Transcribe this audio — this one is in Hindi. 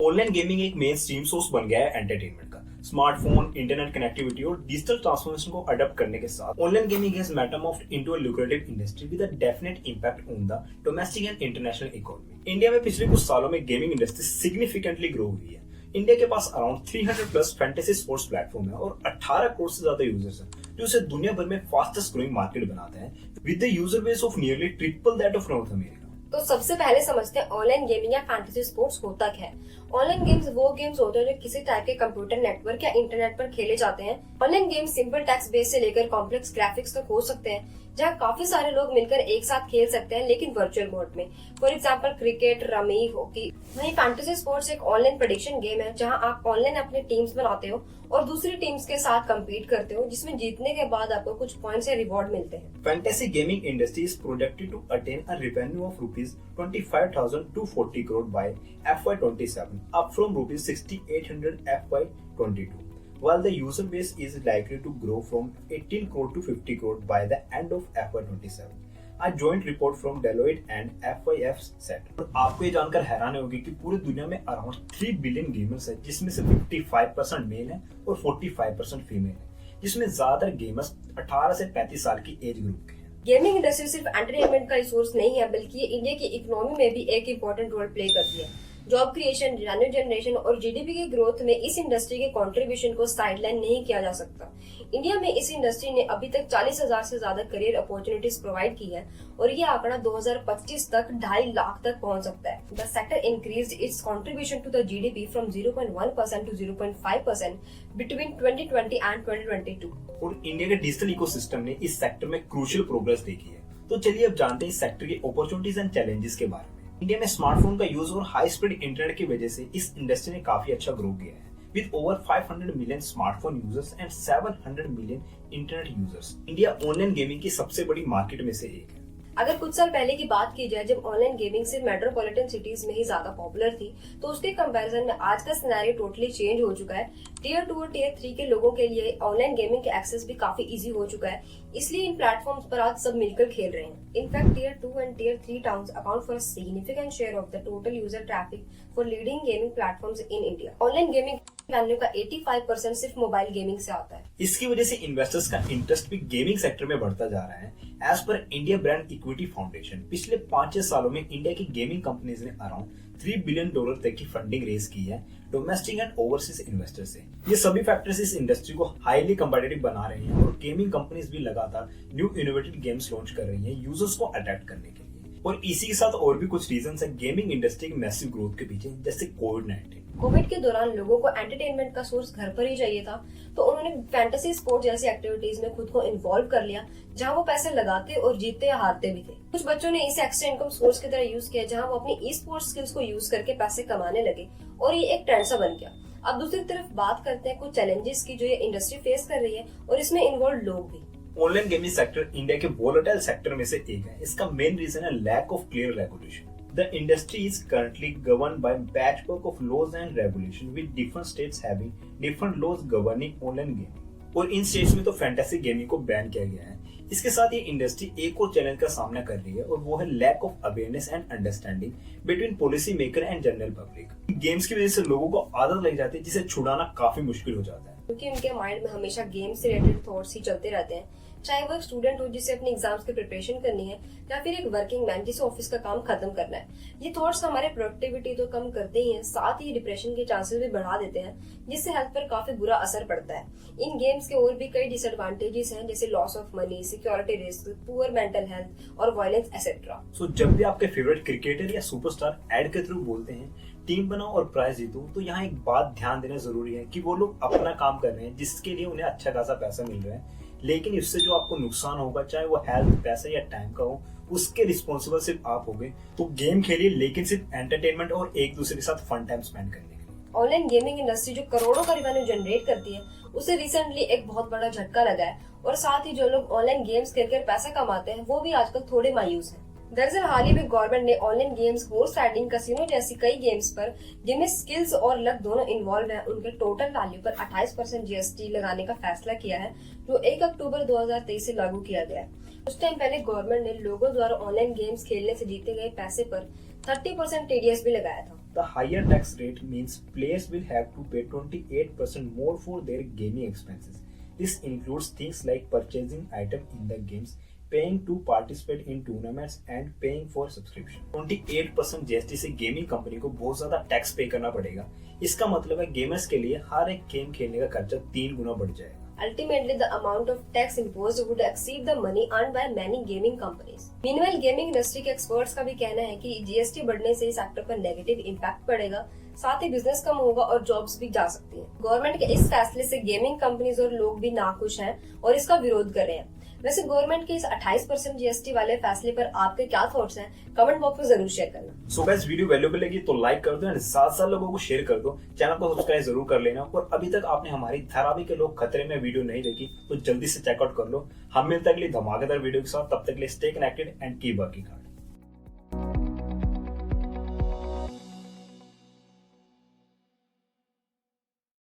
ऑनलाइन गेमिंग एक मेन स्ट्रीम सोर्स बन गया है एंटरटेनमेंट का। स्मार्टफोन, इंटरनेट कनेक्टिविटी और डिजिटल ट्रांसफॉर्मेशन को अडॉप्ट करने के साथ online gaming has metamorphosed into a lucrative industry with a definite impact on the domestic and international economy. India में पिछले कुछ सालों में गेमिंग इंडस्ट्री सिग्निफिकेंटली ग्रो हुई है। इंडिया के पास around 300 plus fantasy sports platform है और 18 करोड़ से ज्यादा यूजर्स हैं, जो इसे दुनिया भर में फास्टेस्ट ग्रोइंग मार्केट बनाते हैं with the user base of nearly triple that of north America. तो सबसे पहले समझते हैं ऑनलाइन गेमिंग या फैंटेसी स्पोर्ट्स होता क्या है। ऑनलाइन गेम्स वो गेम्स होते हैं जो किसी टाइप के कंप्यूटर नेटवर्क या इंटरनेट पर खेले जाते हैं। Online games simple text base से लेकर कॉम्प्लेक्स ग्राफिक्स तक हो सकते हैं, जहाँ काफी सारे लोग मिलकर एक साथ खेल सकते हैं, लेकिन वर्चुअल मोड में। For example cricket, rummy, hockey. वहीं फैंटेसी स्पोर्ट्स एक ऑनलाइन प्रेडिक्शन गेम है, जहां आप ऑनलाइन अपने टीम्स बनाते हो और दूसरी टीम्स के साथ compete करते हो, जिसमें जीतने के बाद आपको कुछ पॉइंट्स या रिवॉर्ड मिलते हैं। Fantasy gaming industry is projected to attain a revenue of rupees 25,240 crore by FY27, up from rupees 6,800 FY22, while the user base is likely to grow from 18 crore to 50 crore by the end of FY27. A joint report from Deloitte and FIF said. और आपको ये जानकर हैरानी होगी कि पूरी दुनिया में अराउंड 3 बिलियन गेमर्स है, जिसमें से 55% मेल है और 45% फीमेल है, जिसमें ज्यादातर गेमर्स 18 से 35 साल की एज ग्रुप के हैं। गेमिंग इंडस्ट्री सिर्फ एंटरटेनमेंट का रिसोर्स नहीं है, बल्कि ये इंडिया की इकोनॉमी में भी एक इम्पोर्टेंट रोल प्ले करती है। जॉब क्रिएशन, रेवेन्यू जनरेशन और जीडीपी की ग्रोथ में इस इंडस्ट्री के कंट्रीब्यूशन को साइडलाइन नहीं किया जा सकता। इंडिया में इस इंडस्ट्री ने अभी तक 40,000 से ज्यादा करियर अपॉर्चुनिटीज प्रोवाइड की है और ये आंकड़ा 2025 तक 2.5 लाख तक पहुंच सकता है। The sector increased its contribution to the GDP from 0.1% to 0.5% between 2020 and 2022। और इंडिया के डिजिटल इकोसिस्टम ने इस सेक्टर में क्रूशियल प्रोग्रेस देखी है। तो चलिए अब जानते हैं इस सेक्टर के अपॉर्चुनिटीज एंड चैलेंजेस के बारे में। इंडिया में स्मार्टफोन का यूज और हाई स्पीड इंटरनेट की वजह से इस इंडस्ट्री ने काफी अच्छा ग्रो किया है। With over 500 million smartphone users and 700 million internet users, India online gaming की सबसे बड़ी मार्केट में से एक है। अगर कुछ साल पहले की बात की जाए, जब ऑनलाइन गेमिंग सिर्फ मेट्रोपॉलिटन सिटीज में ही ज्यादा पॉपुलर थी, तो उसके कंपैरिजन में आज का सिनेरियो टोटली चेंज हो चुका है। टियर 2 और टियर 3 के लोगों के लिए ऑनलाइन गेमिंग के एक्सेस भी काफी इजी हो चुका है, इसलिए इन प्लेटफॉर्म्स पर आज सब मिलकर खेल रहे हैं। In fact tier 2 and tier 3 towns account for a significant share of the total user traffic for leading gaming platforms in India. Online gaming revenue का 85% सिर्फ मोबाइल गेमिंग से आता है। इसकी वजह से इन्वेस्टर्स का इंटरेस्ट भी गेमिंग सेक्टर में बढ़ता जा रहा है। As per India brand equity foundation, पिछले 5-6 सालों में इंडिया की गेमिंग कंपनीज ने अराउंड $3 बिलियन तक की फंडिंग रेज की है डोमेस्टिक एंड ओवरसीज इन्वेस्टर से। ये सभी फैक्टर्स इस इंडस्ट्री को हाईली कम्पिटिटिव बना रहे हैं और गेमिंग कंपनीज भी लगातार न्यू इनोवेटिव गेम्स लॉन्च कर रही हैं यूजर्स को अट्रैक्ट करने के लिए। और इसी के साथ और भी कुछ रीजंस है गेमिंग इंडस्ट्री की मैसिव ग्रोथ के पीछे, जैसे कोविड-19। कोविड के दौरान लोगों को एंटरटेनमेंट का सोर्स घर पर ही चाहिए था, तो उन्होंने फैंटेसी स्पोर्ट जैसी एक्टिविटीज में खुद को इन्वॉल्व कर लिया, जहां वो पैसे लगाते और जीतते या हारते भी थे। कुछ बच्चों ने इसे एक्स्ट्रा इनकम सोर्स की तरह यूज किया, जहां वो अपनी ई स्पोर्ट्स स्किल्स को यूज करके पैसे कमाने लगे और ये एक ट्रेंड सा बन गया। अब दूसरी तरफ बात करते हैं कुछ चैलेंजेस की जो ये इंडस्ट्री फेस कर रही है, और इसमें इन्वॉल्व लोग भी। ऑनलाइन गेमिंग सेक्टर इंडिया के वोलेटाइल सेक्टर में से एक है। इसका मेन रीजन है lack of clear regulation. The industry is currently governed by patchwork of laws and regulation, with different states having different laws governing online gaming. और इन स्टेट्स में तो फैंटेसी गेमिंग को बैन किया गया है। इसके साथ ये इंडस्ट्री एक और चैलेंज का सामना कर रही है, और वो है lack of awareness and understanding between policy maker and general public. Games की वजह से लोगों को आदत लग जाती है, जिसे छुड़ाना काफी मुश्किल हो जाता है, क्योंकि उनके माइंड में हमेशा गेम से रिलेटेड थॉट्स ही चलते रहते हैं। चाहे वो एक स्टूडेंट हो जिसे अपने एग्जाम्स की प्रिपरेशन करनी है, या फिर एक वर्किंग मैन जिसे ऑफिस का काम खत्म करना है। ये थॉट्स हमारे प्रोडक्टिविटी तो कम करते ही हैं, साथ ही डिप्रेशन के चांसेस भी बढ़ा देते हैं, जिससे हेल्थ पर काफी बुरा असर पड़ता है। इन गेम्स के और भी कई डिसएडवांटेजेस हैं, जैसे loss of money, security risk, poor mental health और वायलेंस एक्सेट्रा। सो जब भी आपके फेवरेट क्रिकेटर या सुपरस्टार एड के थ्रू बोलते हैं टीम बनाओ और प्राइज जीतो, तो यहाँ एक बात ध्यान देना जरूरी है कि वो लोग अपना काम कर रहे हैं, जिसके लिए उन्हें अच्छा खासा पैसा मिल रहा है, लेकिन इससे जो आपको नुकसान होगा, चाहे वो हेल्थ, पैसा या टाइम का हो, उसके रिस्पॉन्सिबल सिर्फ आप होगे। तो गेम खेलिए, लेकिन सिर्फ एंटरटेनमेंट और एक दूसरे के साथ फन टाइम स्पेंड करने के लिए। ऑनलाइन गेमिंग इंडस्ट्री जो करोड़ों का रिवेन्यू जनरेट करती है, उसे रिसेंटली एक बहुत बड़ा झटका लगा है, और साथ ही जो लोग ऑनलाइन गेम्स खेलकर पैसा कमाते हैं, वो भी आजकल थोड़े मायूस हैं। दरअसल हाल ही में गवर्नमेंट ने online games, horse riding, casino जैसी कई गेम्स पर जिनमें स्किल्स और लक दोनों इन्वॉल्व हैं, उनके टोटल वैल्यू पर 28% जीएसटी लगाने का फैसला किया है, जो 1 अक्टूबर 2023 से लागू किया गया है। कुछ टाइम पहले गवर्नमेंट ने लोगों द्वारा ऑनलाइन गेम्स खेलने से जीते गए पैसे पर 30% टीडीएस भी लगाया था। The higher tax rate means players will have to pay 28% more for their gaming expenses. This includes things like purchasing items in the games, paying to participate in tournaments and paying for subscription. 28% GST से गेमिंग कंपनी को बहुत ज्यादा टैक्स पे करना पड़ेगा। इसका मतलब है गेमर्स के लिए हर एक गेम खेलने का खर्चा 3 गुना बढ़ जाएगा। Ultimately, the amount of tax imposed would exceed the money earned by many gaming companies. Meanwhile, gaming industry के experts का भी कहना है कि GST बढ़ने से सेक्टर पर नेगेटिव इम्पैक्ट पड़ेगा, साथ ही बिजनेस कम होगा और जॉब्स भी जा सकती हैं। गवर्नमेंट के इस फैसले से गेमिंग कंपनीज और लोग भी नाखुश हैं और इसका विरोध कर रहे हैं। वैसे गवर्नमेंट के इस 28% जीएसटी वाले फैसले पर आपके क्या थॉट्स हैं? कमेंट बॉक्स में जरूर शेयर करना। सो गाइस, वीडियो वैल्यूएबल लगी तो लाइक कर दो एंड साथ लोगों को शेयर कर दो। चैनल को सब्सक्राइब जरूर कर लेना और अभी तक आपने हमारी धारावी के लोग खतरे में वीडियो नहीं देखी तो जल्दी से चेकआउट कर लो। हम मिलते हैं अगली धमाकेदार वीडियो के साथ, तब तक के लिए stay connected and keep working hard.